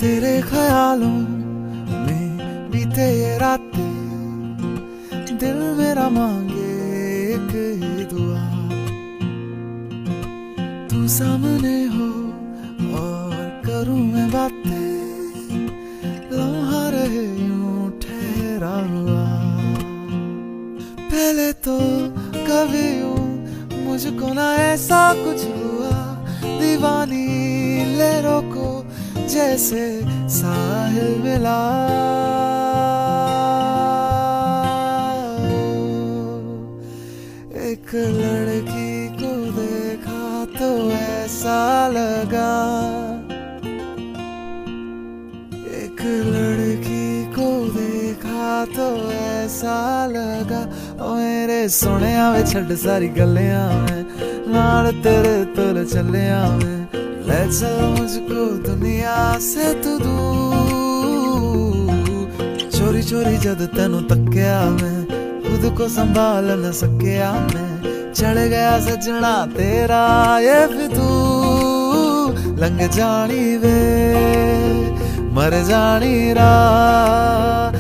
तेरे ख्यालों में बीते ये रातें, दिल मेरा मांगे एक ही दुआ, तू सामने हो और करूं मैं बातें, लम्हा रहे यूं ठहरा हुआ। पहले तो कभी यूं मुझको ना ऐसा कुछ हुआ, दीवानी लहरों को जैसे साहिल मिला। एक लड़की को देखा तो ऐसा लगा, एक लड़की को देखा तो ऐसा लगा, ओ मेरे सोहणिया वे छड्ड सारी गल्लियां मैं, नाल तेरे तुर चलिया मैं, ले चल मुझको दुनिया से तू दूर। चोरी चोरी जद तेनू तक्या मैं, खुद को संभाल न सकिया मैं, चढ़ गया सजना तेरा ये फितूर। लंघ जानी वे मर जानी राह,